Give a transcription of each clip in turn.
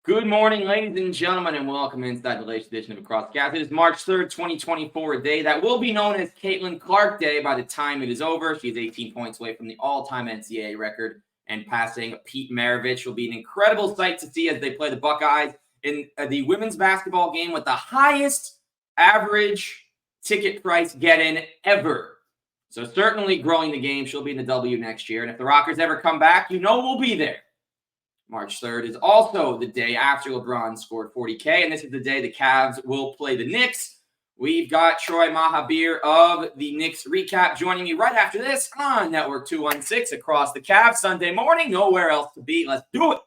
Good morning, ladies and gentlemen, and welcome inside the latest edition of Across the Cast. It is March 3rd, 2024, a day that will be known as Caitlin Clark Day by the time it is over. She's 18 points away from the all-time NCAA record and passing Pete Maravich. Will be an incredible sight to see as they play the Buckeyes in the women's basketball game with the highest average ticket price get-in ever. So certainly growing the game. She'll be in the W next year, and if the Rockers ever come back, you know we'll be there. March 3rd is also the day after LeBron scored 40K, and this is the day the Cavs will play the Knicks. We've got Troy Mahabir of the Knicks Recap joining me right after this on Network 216 Across the Cavs Sunday morning. Nowhere else to be. Let's do it.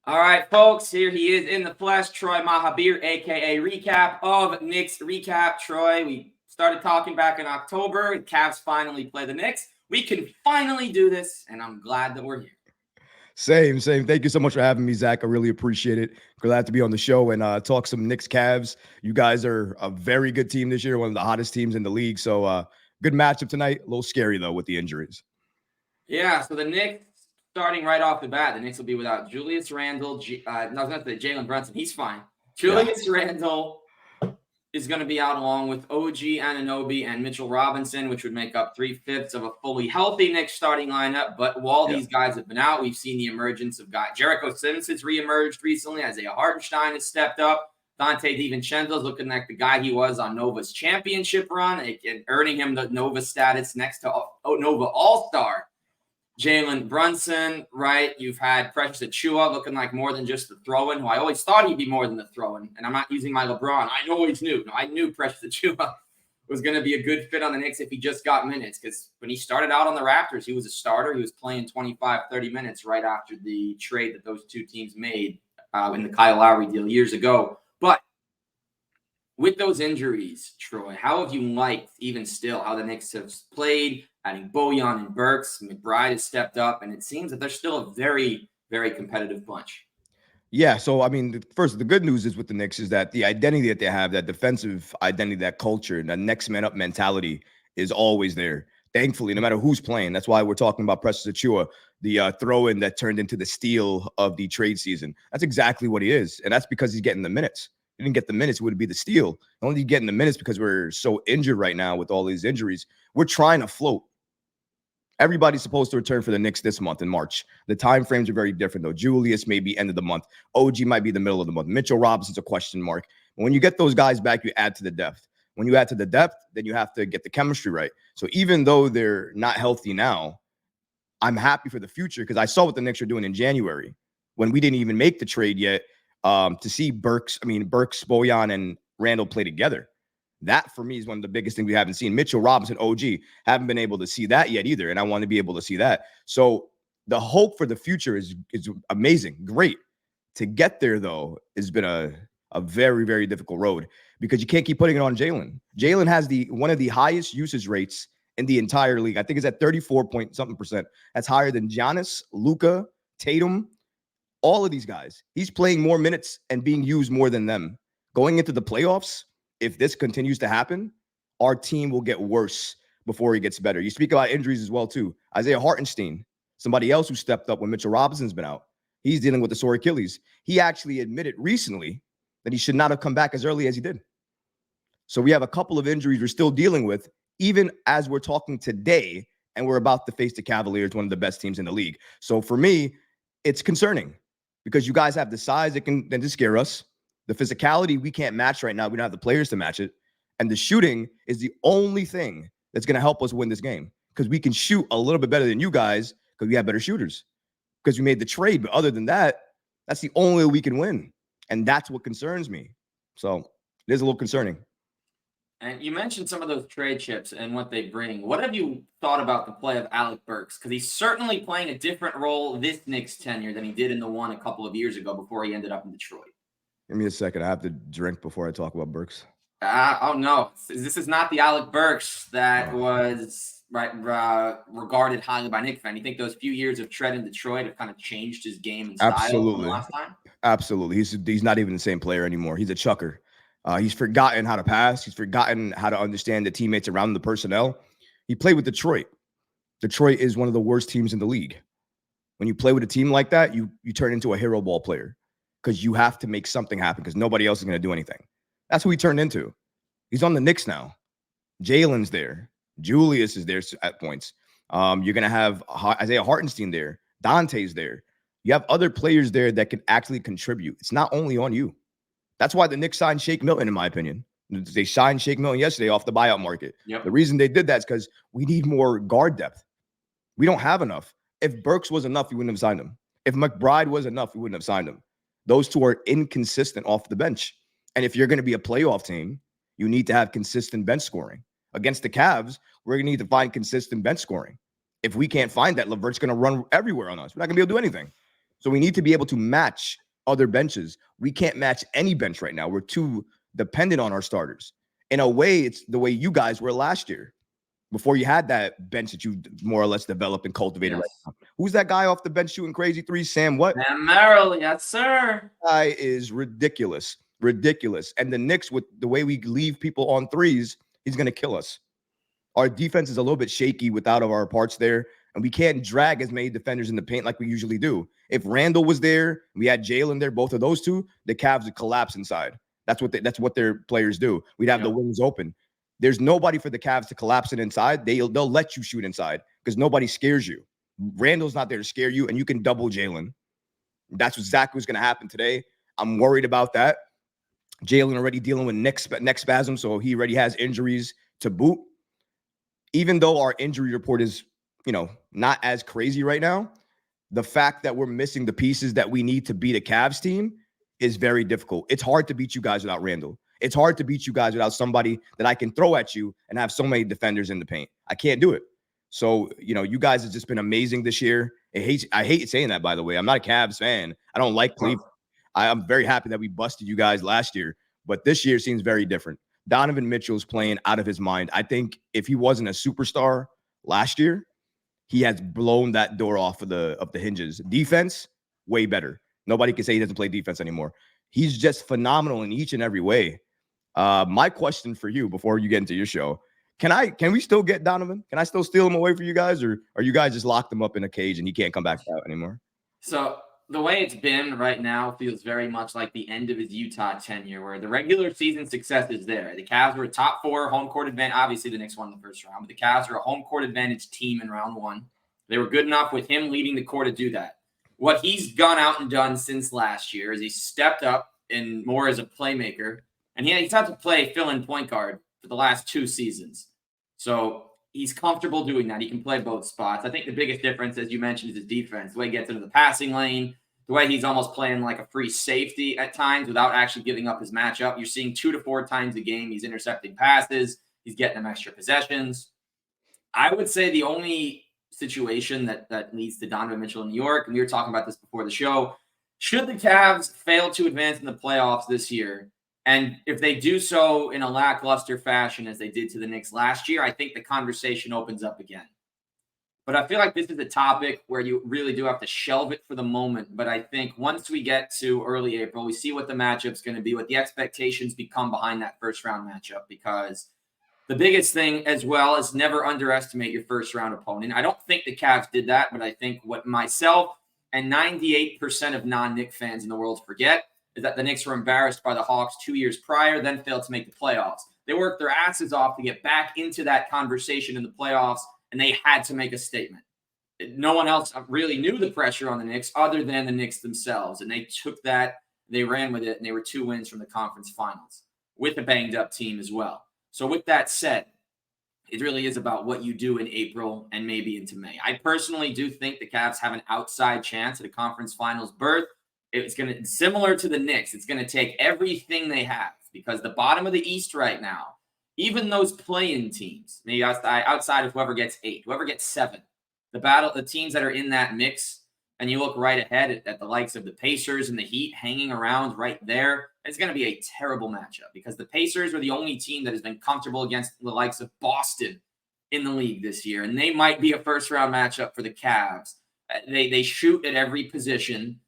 All right, folks, here he is in the flesh, Troy Mahabir, a.k.a. Recap of Knicks Recap. Troy, we started talking back in October. The Cavs finally play the Knicks. We can finally do this, and I'm glad that we're here. Same. Thank you so much for having me, Zach. I really appreciate it. Glad to be on the show and talk some Knicks Cavs. You guys are a very good team this year, one of the hottest teams in the league. So good matchup tonight. A little scary, though, with the injuries. Yeah, so the Knicks, starting right off the bat, the Knicks will be without Julius Randle. I was going to say Jalen Brunson. He's fine. Julius Randle is going to be out along with OG Anunoby and Mitchell Robinson, which would make up 3/5 of a fully healthy Knicks starting lineup. But while these guys have been out, we've seen the emergence of guys. Jericho Sims has reemerged recently. Isaiah Hartenstein has stepped up. Dante DiVincenzo is looking like the guy he was on Nova's championship run, and earning him the Nova status next to Nova All-Star. Jalen Brunson, right? You've had Precious Achiuwa looking like more than just the throw-in, who I always thought he'd be more than the throw-in. And I'm not using my LeBron. I always knew. I knew Precious Achiuwa was going to be a good fit on the Knicks if he just got minutes. Because when he started out on the Raptors, he was a starter. He was playing 25, 30 minutes right after the trade that those two teams made in the Kyle Lowry deal years ago. But with those injuries, Troy, how have you liked, even still, how the Knicks have played? Adding Bojan and Burks, McBride has stepped up, and it seems that they're still a very, very competitive bunch. Yeah, so, I mean, first, the good news is with the Knicks is that the identity that they have, that defensive identity, that culture, that next man up mentality is always there. Thankfully, no matter who's playing. That's why we're talking about Precious Achiuwa, the throw-in that turned into the steal of the trade season. That's exactly what he is, and that's because he's getting the minutes. He didn't get the minutes, it would be the steal. Only getting the minutes because we're so injured right now with all these injuries. We're trying to float. Everybody's supposed to return for the Knicks this month in March. The time frames are very different, though. Julius may be end of the month. OG might be the middle of the month. Mitchell Robinson's a question mark. When you get those guys back, you add to the depth. When you add to the depth, then you have to get the chemistry right. So even though they're not healthy now, I'm happy for the future because I saw what the Knicks are doing in January when we didn't even make the trade yet to see Burks, Bojan, and Randle play together. That, for me, is one of the biggest things we haven't seen. Mitchell Robinson, OG, haven't been able to see that yet either, and I want to be able to see that. So the hope for the future is amazing, great. To get there, though, has been a very, very difficult road because you can't keep putting it on Jalen. Jalen has one of the highest usage rates in the entire league. I think it's at 34-point-something%. That's higher than Giannis, Luka, Tatum, all of these guys. He's playing more minutes and being used more than them. Going into the playoffs, if this continues to happen, our team will get worse before he gets better. You speak about injuries as well, too. Isaiah Hartenstein, somebody else who stepped up when Mitchell Robinson's been out. He's dealing with the sore Achilles. He actually admitted recently that he should not have come back as early as he did. So we have a couple of injuries we're still dealing with, even as we're talking today, and we're about to face the Cavaliers, one of the best teams in the league. So for me, it's concerning because you guys have the size that can then scare us. The physicality we can't match right now. We don't have the players to match it. And the shooting is the only thing that's going to help us win this game because we can shoot a little bit better than you guys because we have better shooters because we made the trade. But other than that, that's the only way we can win. And that's what concerns me. So it is a little concerning. And you mentioned some of those trade chips and what they bring. What have you thought about the play of Alec Burks? Because he's certainly playing a different role this Knicks tenure than he did in the one a couple of years ago before he ended up in Detroit. Give me a second. I have to drink before I talk about Burks. Oh, no. This is not the Alec Burks that was regarded highly by Knicks fans. You think those few years of tread in Detroit have kind of changed his game and style from the last time? Absolutely. He's not even the same player anymore. He's a chucker. He's forgotten how to pass. He's forgotten how to understand the teammates around the personnel. He played with Detroit. Detroit is one of the worst teams in the league. When you play with a team like that, you turn into a hero ball player because you have to make something happen because nobody else is going to do anything. That's who he turned into. He's on the Knicks now. Jalen's there. Julius is there at points. You're going to have Isaiah Hartenstein there. Dante's there. You have other players there that can actually contribute. It's not only on you. That's why the Knicks signed Shake Milton, in my opinion. They signed Shake Milton yesterday off the buyout market. Yep. The reason they did that is because we need more guard depth. We don't have enough. If Burks was enough, we wouldn't have signed him. If McBride was enough, we wouldn't have signed him. Those two are inconsistent off the bench. And if you're going to be a playoff team, you need to have consistent bench scoring. Against the Cavs, we're going to need to find consistent bench scoring. If we can't find that, LeVert's going to run everywhere on us. We're not going to be able to do anything. So we need to be able to match other benches. We can't match any bench right now. We're too dependent on our starters. In a way, it's the way you guys were last year before you had that bench that you more or less developed and cultivated. Yes. Right now. Who's that guy off the bench shooting crazy threes? Sam what? Sam Merrill, yes, sir. Guy is ridiculous. Ridiculous. And the Knicks, with the way we leave people on threes, he's going to kill us. Our defense is a little bit shaky without our parts there, and we can't drag as many defenders in the paint like we usually do. If Randall was there, we had Jalen there, both of those two, the Cavs would collapse inside. That's what their players do. We'd have the wings open. There's nobody for the Cavs to collapse it inside. They'll let you shoot inside because nobody scares you. Randall's not there to scare you, and you can double Jalen. That's exactly what's going to happen today. I'm worried about that. Jalen already dealing with neck spasm, so he already has injuries to boot. Even though our injury report is, not as crazy right now, the fact that we're missing the pieces that we need to beat a Cavs team is very difficult. It's hard to beat you guys without Randall. It's hard to beat you guys without somebody that I can throw at you and have so many defenders in the paint. I can't do it. So, you guys have just been amazing this year. I hate saying that, by the way. I'm not a Cavs fan. I don't like Cleveland. I'm very happy that we busted you guys last year, but this year seems very different. Donovan Mitchell's playing out of his mind. I think if he wasn't a superstar last year, he has blown that door off of the hinges. Defense, way better. Nobody can say he doesn't play defense anymore. He's just phenomenal in each and every way. My question for you before you get into your show, can we still get Donovan? Can I still steal him away for you guys, or are you guys just locked him up in a cage and he can't come back out anymore? So the way it's been right now feels very much like the end of his Utah tenure, where the regular season success is there. The Cavs were a top 4 home court advantage. Obviously, the Knicks won the first round, but the Cavs are a home court advantage team in round 1. They were good enough with him leading the court to do that. What he's gone out and done since last year is he stepped up and more as a playmaker, and he's had to play fill-in point guard for the last 2 seasons. So he's comfortable doing that. He can play both spots. I think the biggest difference, as you mentioned, is his defense. The way he gets into the passing lane, the way he's almost playing like a free safety at times without actually giving up his matchup. You're seeing 2 to 4 times a game. He's intercepting passes. He's getting them extra possessions. I would say the only situation that leads to Donovan Mitchell in New York, and we were talking about this before the show, should the Cavs fail to advance in the playoffs this year, and if they do so in a lackluster fashion as they did to the Knicks last year, I think the conversation opens up again. But I feel like this is a topic where you really do have to shelve it for the moment. But I think once we get to early April, we see what the matchup's going to be, what the expectations become behind that first-round matchup, because the biggest thing as well is never underestimate your first-round opponent. I don't think the Cavs did that, but I think what myself and 98% of non-Knick fans in the world forget is that the Knicks were embarrassed by the Hawks 2 years prior, then failed to make the playoffs. They worked their asses off to get back into that conversation in the playoffs, and they had to make a statement. No one else really knew the pressure on the Knicks other than the Knicks themselves, and they took that, they ran with it, and they were 2 wins from the conference finals with a banged-up team as well. So with that said, it really is about what you do in April and maybe into May. I personally do think the Cavs have an outside chance at a conference finals berth. It's going to, similar to the Knicks, it's going to take everything they have, because the bottom of the East right now, even those play-in teams, maybe outside of whoever gets 8, whoever gets 7, the teams that are in that mix, and you look right ahead at the likes of the Pacers and the Heat hanging around right there, it's going to be a terrible matchup, because the Pacers are the only team that has been comfortable against the likes of Boston in the league this year, and they might be a first-round matchup for the Cavs. They shoot at every position.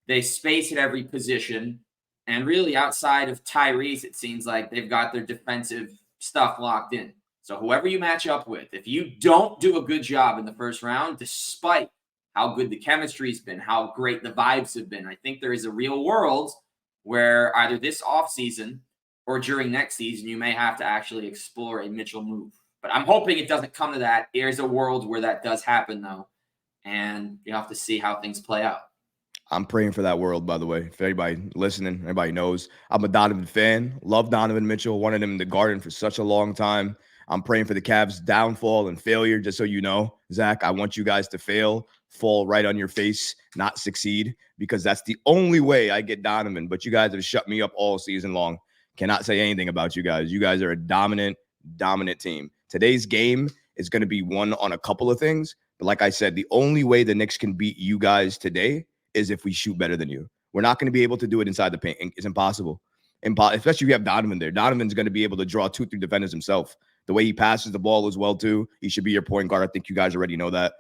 They space at every position. And really, outside of Tyrese, it seems like they've got their defensive stuff locked in. So whoever you match up with, if you don't do a good job in the first round, despite how good the chemistry's been, how great the vibes have been, I think there is a real world where either this offseason or during next season, you may have to actually explore a Mitchell move. But I'm hoping it doesn't come to that. There's a world where that does happen, though. And you have to see how things play out. I'm praying for that world, by the way. If anybody listening, everybody knows I'm a Donovan fan. Love Donovan Mitchell. Wanted him in the Garden for such a long time. I'm praying for the Cavs' downfall and failure, just so you know, Zach. I want you guys to fail, fall right on your face, not succeed, because that's the only way I get Donovan. But you guys have shut me up all season long. Cannot say anything about you guys. You guys are a dominant team. Today's game is going to be won on a couple of things. But like I said, the only way the Knicks can beat you guys today is if we shoot better than you. We're not going to be able to do it inside the paint. It's impossible. Especially if you have Donovan there. Donovan's going to be able to draw 2-3 defenders himself. The way he passes the ball as well, too. He should be your point guard. I think you guys already know that.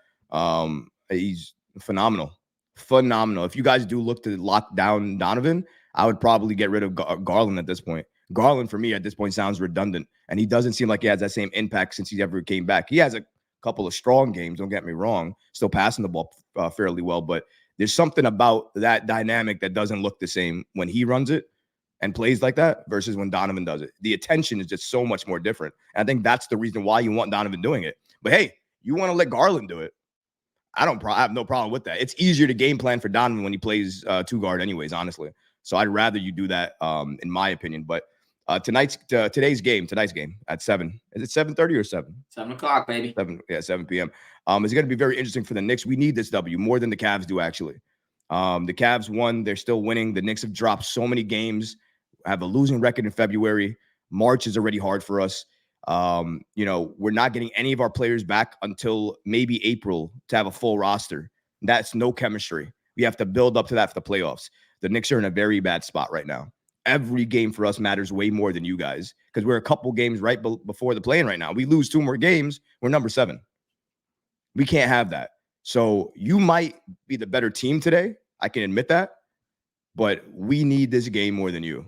He's phenomenal. Phenomenal. If you guys do look to lock down Donovan, I would probably get rid of Garland at this point. Garland, for me, at this point, sounds redundant. And he doesn't seem like he has that same impact since he ever came back. He has a couple of strong games, don't get me wrong. Still passing the ball fairly well, but there's something about that dynamic that doesn't look the same when he runs it and plays like that versus when Donovan does it. The attention is just so much more different. And I think that's the reason why you want Donovan doing it. But hey, you want to let Garland do it. I have no problem with that. It's easier to game plan for Donovan when he plays two guard anyways, honestly. So I'd rather you do that, in my opinion. But today's game at 7. Is it 7:30 or 7? 7 o'clock, baby. 7 p.m. It's going to be very interesting for the Knicks. We need this W more than the Cavs do, actually. The Cavs won. They're still winning. The Knicks have dropped so many games, have a losing record in February. March is already hard for us. We're not getting any of our players back until maybe April to have a full roster. That's no chemistry. We have to build up to that for the playoffs. The Knicks are in a very bad spot right now. Every game for us matters way more than you guys because we're a couple games right before the play-in right now. We lose 2 more games, we're number 7. We can't have that. So you might be the better team today. I can admit that. But we need this game more than you.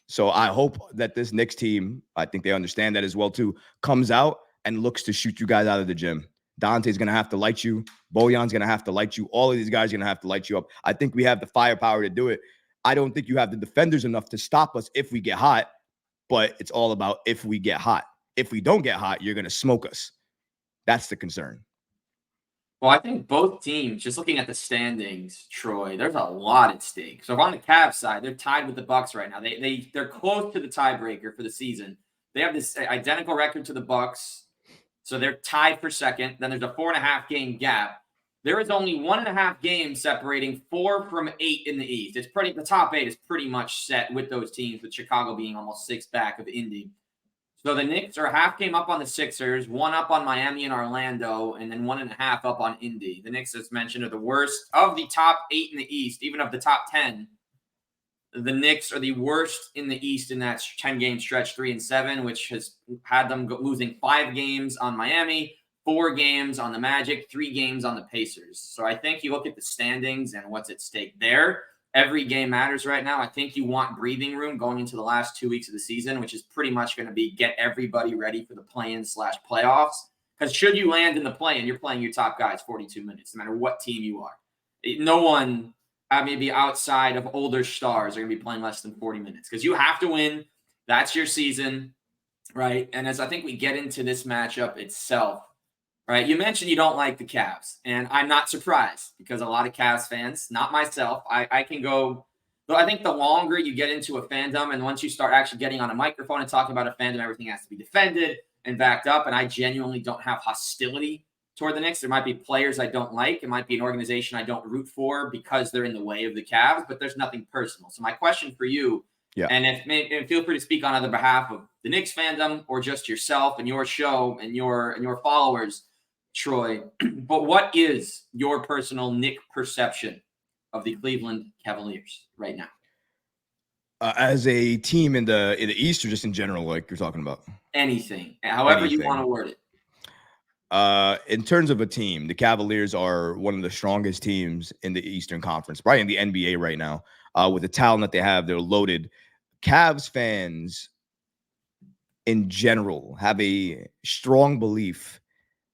So I hope that this Knicks team, I think they understand that as well too, comes out and looks to shoot you guys out of the gym. Dante's going to have to light you. Bojan's going to have to light you. All of these guys are going to have to light you up. I think we have the firepower to do it. I don't think you have the defenders enough to stop us if we get hot, but it's all about if we get hot. If we don't get hot, you're going to smoke us. That's the concern. Well, I think both teams, just looking at the standings, Troy, there's a lot at stake. So if on the Cavs side, they're tied with the Bucks right now. They're close to the tiebreaker for the season. They have this identical record to the Bucks, so they're tied for second. Then there's a 4.5 game gap. There is only 1.5 games separating 4 from 8 in the East. The top 8 is pretty much set with those teams, with Chicago being almost 6 back of Indy. So the Knicks are a half game up on the Sixers, 1 up on Miami and Orlando, and then 1.5 up on Indy. The Knicks, as mentioned, are the worst of the top 8 in the East, even of the top 10. The Knicks are the worst in the East in that 10-game stretch, 3-7, which has had them losing 5 games on Miami, 4 games on the Magic, 3 games on the Pacers. So I think you look at the standings and what's at stake there. Every game matters right now. I think you want breathing room going into the last 2 weeks of the season, which is pretty much going to be get everybody ready for the play-in/playoffs. Because should you land in the play-in, you're playing your top guys 42 minutes, no matter what team you are. No one, maybe outside of older stars, are going to be playing less than 40 minutes because you have to win. That's your season, right? And as I think we get into this matchup itself, right, you mentioned you don't like the Cavs, and I'm not surprised because a lot of Cavs fans, not myself, I can go – I think the longer you get into a fandom and once you start actually getting on a microphone and talking about a fandom, everything has to be defended and backed up, and I genuinely don't have hostility toward the Knicks. There might be players I don't like. It might be an organization I don't root for because they're in the way of the Cavs, but there's nothing personal. So my question for you, and feel free to speak on other behalf of the Knicks fandom or just yourself and your show and your followers, Troy, but what is your personal Knick perception of the Cleveland Cavaliers right now? As a team in the East or just in general, like you're talking about? Anything, however you want to word it. In terms of a team, the Cavaliers are one of the strongest teams in the Eastern Conference, probably in the NBA right now. with the talent that they have. They're loaded. Cavs fans in general have a strong belief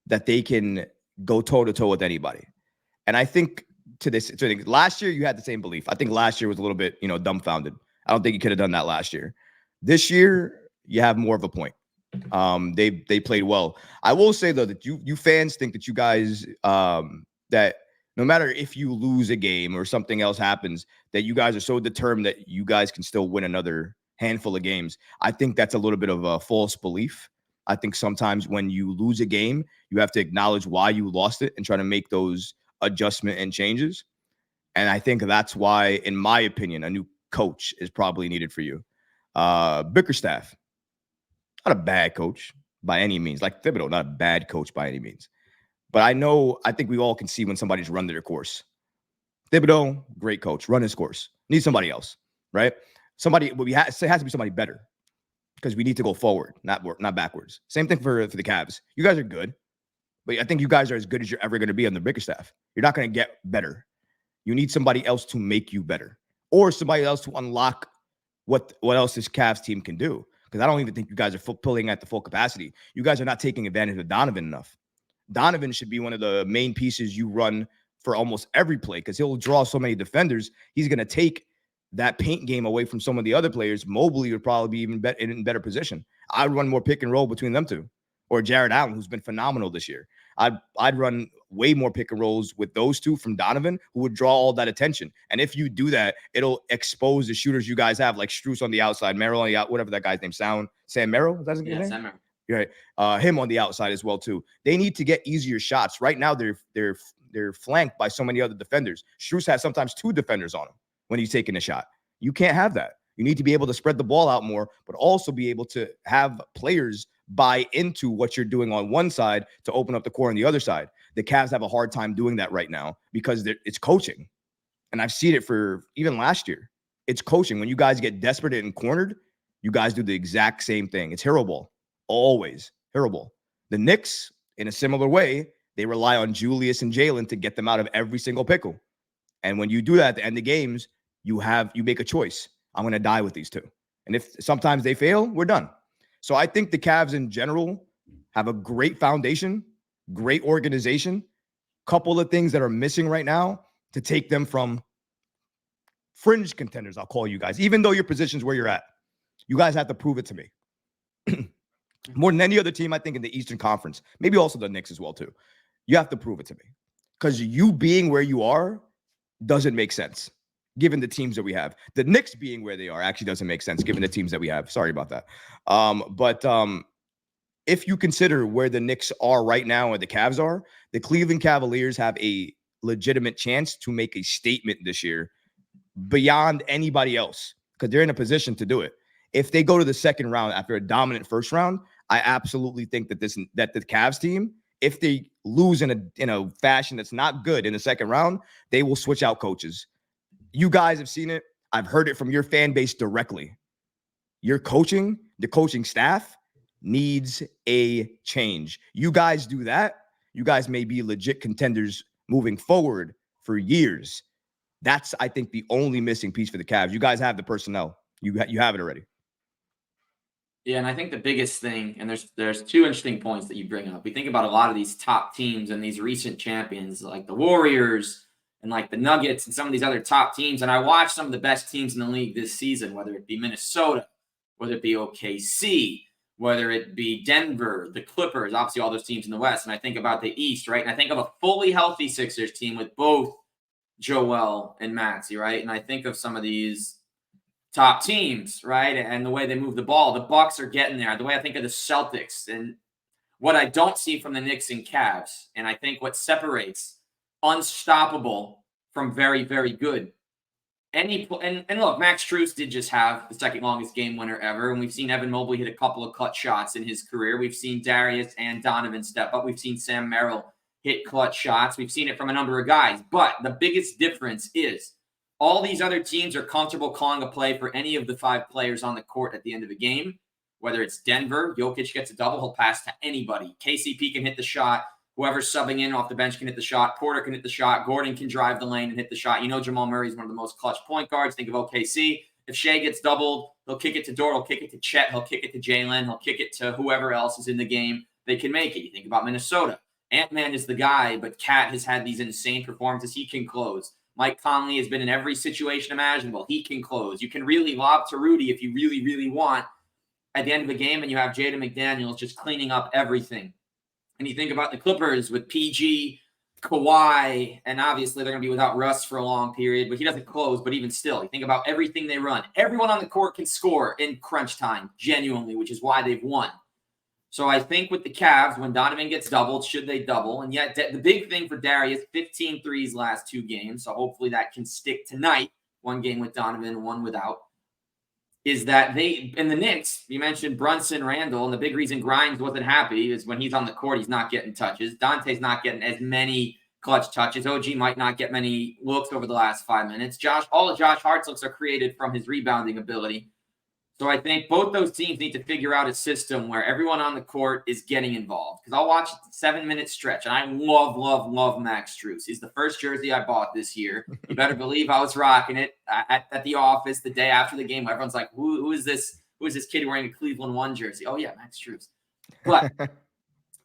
that they can go toe-to-toe with anybody. And I think last year you had the same belief. I think last year was a little bit, dumbfounded. I don't think you could have done that last year. This year, you have more of a point. They played well. I will say though that you fans think that you guys that no matter if you lose a game or something else happens, that you guys are so determined that you guys can still win another handful of games. I think that's a little bit of a false belief. I think sometimes when you lose a game, you have to acknowledge why you lost it and try to make those adjustment and changes. And I think that's why, in my opinion, a new coach is probably needed for you. Bickerstaff, not a bad coach by any means. Like Thibodeau, not a bad coach by any means. But I think we all can see when somebody's run their course. Thibodeau, great coach, run his course. Need somebody else, right? It has to be somebody better because we need to go forward, not backwards. Same thing for the Cavs. You guys are good, but I think you guys are as good as you're ever going to be on the Bickerstaff. You're not going to get better. You need somebody else to make you better, or somebody else to unlock what else this Cavs team can do. Because I don't even think you guys are pulling at the full capacity. You guys are not taking advantage of Donovan enough. Donovan should be one of the main pieces you run for almost every play because he'll draw so many defenders. He's going to take that paint game away from some of the other players. Mobley would probably be even in better position. I'd run more pick and roll between them two, or Jared Allen, who's been phenomenal this year. I'd run way more pick and rolls with those two from Donovan, who would draw all that attention. And if you do that, it'll expose the shooters you guys have, like Strus on the outside, Merrill on the out, whatever that guy's name, Sam Merrill. Is that his name? Sam Merrill. Right. Him on the outside as well too. They need to get easier shots. Right now, they're flanked by so many other defenders. Strus has sometimes two defenders on him when he's taking a shot. You can't have that. You need to be able to spread the ball out more, but also be able to have players buy into what you're doing on one side to open up the core on the other side. The Cavs have a hard time doing that right now because it's coaching. And I've seen it for even last year. It's coaching. When you guys get desperate and cornered, you guys do the exact same thing. It's hero ball. Always hero ball. The Knicks, in a similar way, they rely on Julius and Jalen to get them out of every single pickle. And when you do that at the end of games, you make a choice. I'm going to die with these two. And if sometimes they fail, we're done. So I think the Cavs in general have a great foundation, great organization, couple of things that are missing right now to take them from fringe contenders, I'll call you guys, even though your position's where you're at. You guys have to prove it to me. More than any other team, I think, in the Eastern Conference, maybe also the Knicks as well, too. You have to prove it to me. Because you being where you are doesn't make sense, given the teams that we have. The Knicks being where they are actually doesn't make sense, given the teams that we have. Sorry about that. But if you consider where the Knicks are right now and the Cavs are, the Cleveland Cavaliers have a legitimate chance to make a statement this year beyond anybody else because they're in a position to do it. If they go to the second round after a dominant first round, I absolutely think that the Cavs team, if they lose in a fashion that's not good in the second round, they will switch out coaches. You guys have seen it. I've heard it from your fan base directly. The coaching staff needs a change. You guys do that, you guys may be legit contenders moving forward for years. That's, I think, the only missing piece for the Cavs. You guys have the personnel. You have it already. Yeah, and I think the biggest thing, and there's two interesting points that you bring up. We think about a lot of these top teams and these recent champions, like the Warriors and like the Nuggets and some of these other top teams. And I watched some of the best teams in the league this season, whether it be Minnesota, whether it be OKC, whether it be Denver, the Clippers, obviously all those teams in the West. And I think about the East, right? And I think of a fully healthy Sixers team with both Joel and Maxey, right? And I think of some of these top teams, right? And the way they move the ball. The Bucks are getting there. The way I think of the Celtics and what I don't see from the Knicks and Cavs. And I think what separates unstoppable from very, very good. And look, Max Strus did just have the second longest game winner ever. And we've seen Evan Mobley hit a couple of clutch shots in his career. We've seen Darius and Donovan step up. We've seen Sam Merrill hit clutch shots. We've seen it from a number of guys. But the biggest difference is all these other teams are comfortable calling a play for any of the five players on the court at the end of a game. Whether it's Denver, Jokic gets a double, he'll pass to anybody. KCP can hit the shot. whoever's subbing in off the bench can hit the shot. Porter can hit the shot. Gordon can drive the lane and hit the shot. Jamal Murray is one of the most clutch point guards. Think of OKC. If Shea gets doubled, he'll kick it to Dort. He'll kick it to Chet. He'll kick it to Jalen. He'll kick it to whoever else is in the game. They can make it. You think about Minnesota. Ant-Man is the guy, but Cat has had these insane performances. He can close. Mike Conley has been in every situation imaginable. He can close. You can really lob to Rudy if you really, really want at the end of the game, and you have Jaden McDaniels just cleaning up everything. And you think about the Clippers with PG, Kawhi, and obviously they're going to be without Russ for a long period, but he doesn't close. But even still, you think about everything they run. Everyone on the court can score in crunch time, genuinely, which is why they've won. So I think with the Cavs, when Donovan gets doubled, should they double? And yet the big thing for Darius, 15 threes last 2 games, so hopefully that can stick tonight. 1 game with Donovan, 1 without. Is that they, in the Knicks, you mentioned Brunson, Randall, and the big reason Grimes wasn't happy is when he's on the court, he's not getting touches. Dante's not getting as many clutch touches. OG might not get many looks over the last 5 minutes. All of Josh Hart's looks are created from his rebounding ability. So I think both those teams need to figure out a system where everyone on the court is getting involved. Because I'll watch a 7-minute stretch, and I love, love, love Max Strus. He's the first jersey I bought this year. You better believe I was rocking it at the office the day after the game. Everyone's like, who is this? Who is this kid wearing a Cleveland 1 jersey? Oh, yeah, Max Strus. But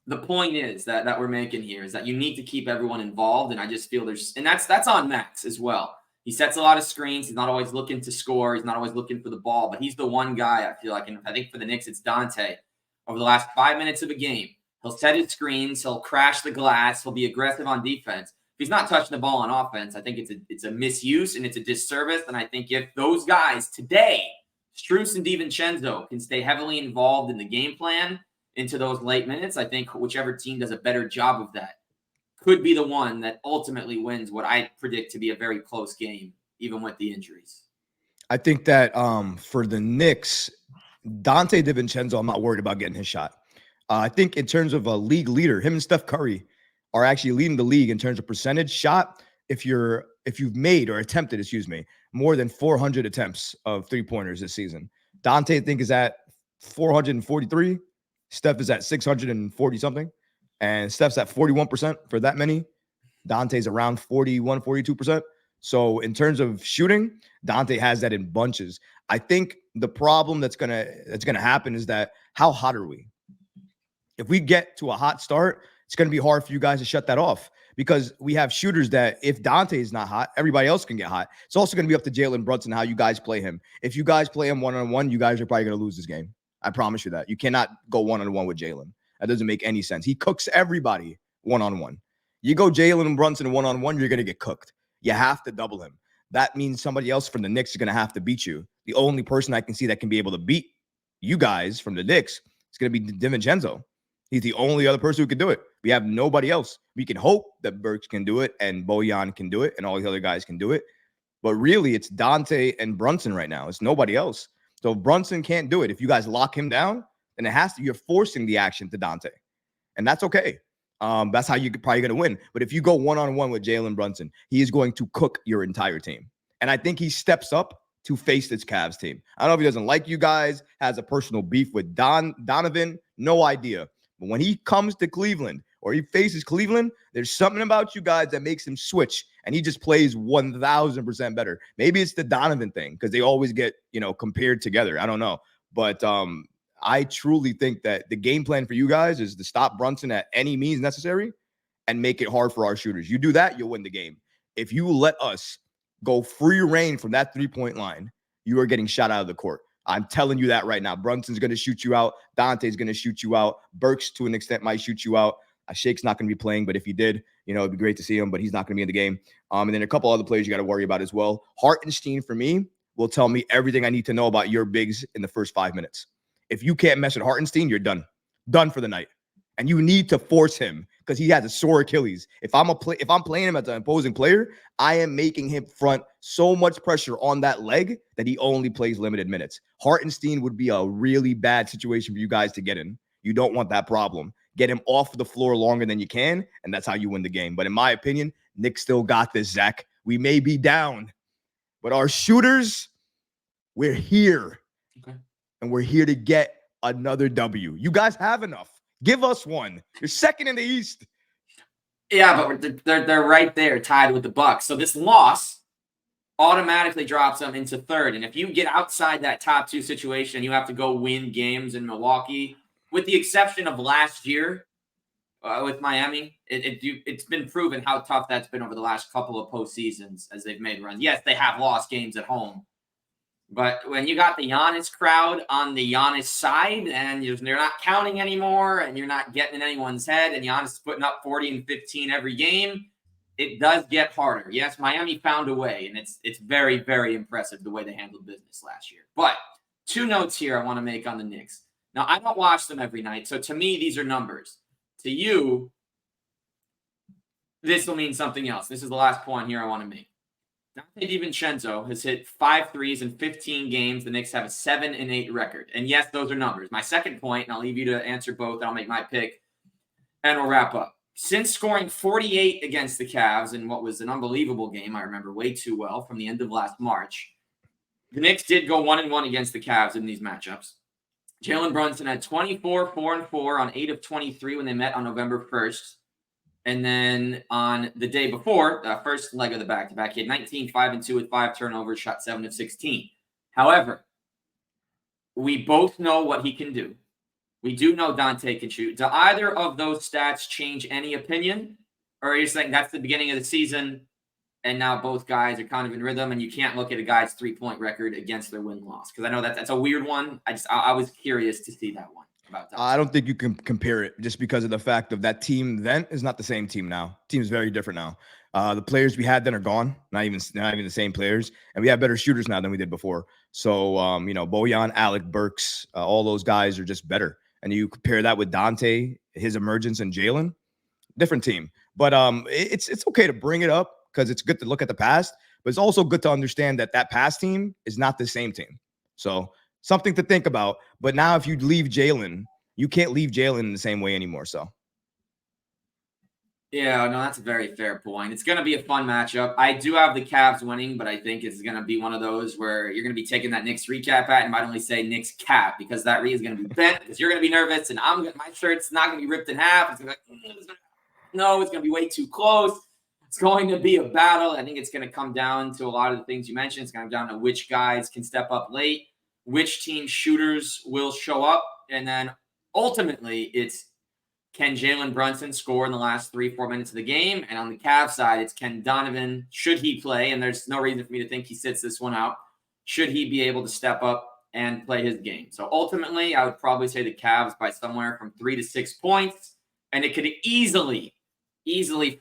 the point is that we're making here is that you need to keep everyone involved, and I just feel and that's on Max as well. He sets a lot of screens. He's not always looking to score. He's not always looking for the ball, but he's the one guy I feel like, and I think for the Knicks, it's Dante. Over the last 5 minutes of a game, he'll set his screens. He'll crash the glass. He'll be aggressive on defense. If he's not touching the ball on offense, I think it's a misuse and it's a disservice. And I think if those guys today, Strus and DiVincenzo, can stay heavily involved in the game plan into those late minutes, I think whichever team does a better job of that could be the one that ultimately wins what I predict to be a very close game, even with the injuries. I think that for the Knicks, Dante DiVincenzo, I'm not worried about getting his shot. I think in terms of a league leader, him and Steph Curry are actually leading the league in terms of percentage shot. If you've made or attempted, more than 400 attempts of 3-pointers this season. Dante, I think, is at 443. Steph is at 640 something. And Steph's at 41% for that many. Dante's around 41, 42%. So in terms of shooting, Dante has that in bunches. I think the problem that's gonna happen is that how hot are we? If we get to a hot start, it's gonna be hard for you guys to shut that off because we have shooters that if Dante is not hot, everybody else can get hot. It's also gonna be up to Jalen Brunson how you guys play him. If you guys play him one-on-one, you guys are probably gonna lose this game. I promise you that. You cannot go one-on-one with Jalen. That doesn't make any sense. He cooks everybody one-on-one. You go Jalen and Brunson one-on-one, you're going to get cooked. You have to double him. That means somebody else from the Knicks is going to have to beat you. The only person I can see that can be able to beat you guys from the Knicks is going to be DiVincenzo. He's the only other person who can do it. We have nobody else. We can hope that Burks can do it and Bojan can do it and all these other guys can do it. But really, it's Dante and Brunson right now. It's nobody else. So if Brunson can't do it, if you guys lock him down, then it has to, you're forcing the action to Dante. And that's okay. That's how you're probably going to win. But if you go one-on-one with Jalen Brunson, he is going to cook your entire team. And I think he steps up to face this Cavs team. I don't know if he doesn't like you guys, has a personal beef with Donovan, no idea. But when he comes to Cleveland or he faces Cleveland, there's something about you guys that makes him switch. And he just plays 1,000% better. Maybe it's the Donovan thing because they always get, compared together. I don't know. But I truly think that the game plan for you guys is to stop Brunson at any means necessary and make it hard for our shooters. You do that, you'll win the game. If you let us go free reign from that 3-point line, you are getting shot out of the court. I'm telling you that right now. Brunson's going to shoot you out. Dante's going to shoot you out. Burks, to an extent, might shoot you out. Shake's not going to be playing, but if he did, it'd be great to see him, but he's not going to be in the game. And then a couple other players you got to worry about as well. Hartenstein, for me, will tell me everything I need to know about your bigs in the first 5 minutes. If you can't mess with Hartenstein, you're done. Done for the night. And you need to force him because he has a sore Achilles. If I'm playing him as an opposing player, I am making him front so much pressure on that leg that he only plays limited minutes. Hartenstein would be a really bad situation for you guys to get in. You don't want that problem. Get him off the floor longer than you can, and that's how you win the game. But in my opinion, Nick still got this, Zach. We may be down, but our shooters, we're here. Okay. And we're here to get another W. You guys have enough. Give us one. You're second in the East. Yeah, but they're right there tied with the Bucks. So this loss automatically drops them into third. And if you get outside that top two situation, you have to go win games in Milwaukee, with the exception of last year with Miami. It's been proven how tough that's been over the last couple of postseasons as they've made runs. Yes, they have lost games at home. But when you got the Giannis crowd on the Giannis side and they're not counting anymore and you're not getting in anyone's head and Giannis is putting up 40 and 15 every game, it does get harder. Yes, Miami found a way, and it's very, very impressive the way they handled business last year. But two notes here I want to make on the Knicks. Now, I don't watch them every night, so to me, these are numbers. To you, this will mean something else. This is the last point here I want to make. Dante DiVincenzo has hit 5 threes in 15 games. The Knicks have a 7-8 record. And yes, those are numbers. My second point, and I'll leave you to answer both, and I'll make my pick, and we'll wrap up. Since scoring 48 against the Cavs in what was an unbelievable game, I remember way too well, from the end of last March, the Knicks did go 1-1 against the Cavs in these matchups. Jalen Brunson had 24, 4-4 on 8 of 23 when they met on November 1st. And then on the day before, the first leg of the back-to-back, he had 19, 5-2 with 5 turnovers, shot 7 of 16. However, we both know what he can do. We do know Dante can shoot. Do either of those stats change any opinion? Or are you saying that's the beginning of the season and now both guys are kind of in rhythm and you can't look at a guy's three-point record against their win-loss? Because I know that's a weird one. I was curious to see that one. I don't think you can compare it just because of the fact of that team then is not the same team now. Team is very different now. The players we had then are gone, not even the same players, and we have better shooters now than we did before. So, Bojan, Alec Burks, all those guys are just better. And you compare that with Dante, his emergence, and Jalen, different team. But it's okay to bring it up because it's good to look at the past, but it's also good to understand that past team is not the same team. So something to think about. But now if you leave Jalen, you can't leave Jalen in the same way anymore. So. Yeah, no, that's a very fair point. It's going to be a fun matchup. I do have the Cavs winning, but I think it's going to be one of those where you're going to be taking that Knicks recap at and might only say Knicks cap because that re is going to be bent because you're going to be nervous and my shirt's not going to be ripped in half. It's going to be like, no, it's going to be way too close. It's going to be a battle. I think it's going to come down to a lot of the things you mentioned. It's going to come down to which guys can step up late, which team shooters will show up, and then ultimately it's can Jalen Brunson score in the last 3-4 minutes of the game? And on the Cavs side, it's can Donovan, should he play, and there's no reason for me to think he sits this one out, should he be able to step up and play his game? So ultimately, I would probably say the Cavs by somewhere from 3 to 6 points, and it could easily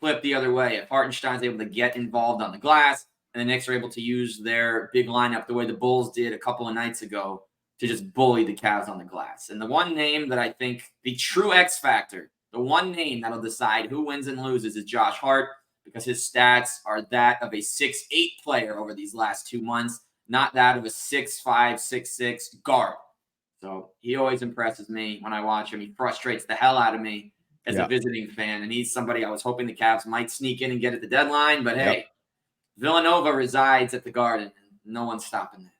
flip the other way if Hartenstein's able to get involved on the glass and the Knicks are able to use their big lineup the way the Bulls did a couple of nights ago to just bully the Cavs on the glass. And the one name that I think the true X factor, the one name that'll decide who wins and loses is Josh Hart because his stats are that of a 6'8" player over these last 2 months, not that of a 6'5", 6'6" guard. So he always impresses me when I watch him. He frustrates the hell out of me as a visiting fan, and he's somebody I was hoping the Cavs might sneak in and get at the deadline, but hey, Villanova resides at the Garden, and no one's stopping that.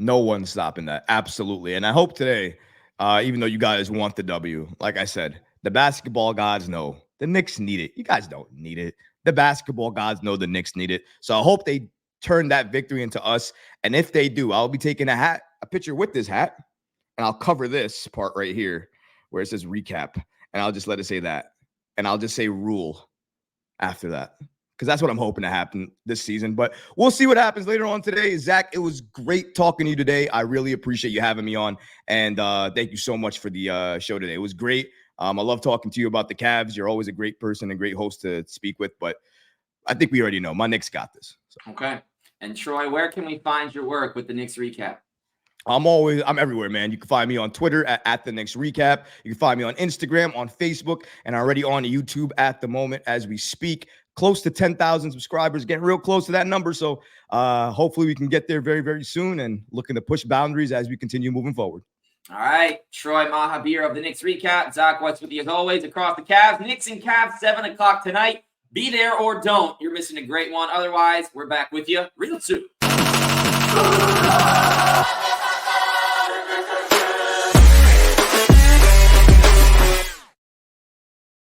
No one's stopping that. Absolutely. And I hope today, even though you guys want the W, like I said, the basketball gods know the Knicks need it. You guys don't need it. The basketball gods know the Knicks need it. So I hope they turn that victory into us. And if they do, I'll be taking a picture with this hat, and I'll cover this part right here where it says recap. And I'll just let it say that. And I'll just say rule after that. Because that's what I'm hoping to happen this season. But we'll see what happens later on today. Zach, it was great talking to you today. I really appreciate you having me on. And thank you so much for the show today. It was great. I love talking to you about the Cavs. You're always a great person and great host to speak with. But I think we already know. My Knicks got this. So. Okay. And Troy, where can we find your work with the Knicks recap? I'm everywhere, man. You can find me on Twitter at the Knicks Recap. You can find me on Instagram, on Facebook, and already on YouTube at the moment as we speak. Close to 10,000 subscribers, getting real close to that number. So hopefully we can get there very, very soon and looking to push boundaries as we continue moving forward. All right. Troy Mahabir of the Knicks Recap. Zach West with you as always across the Cavs. Knicks and Cavs, 7 o'clock tonight. Be there or don't. You're missing a great one. Otherwise, we're back with you real soon.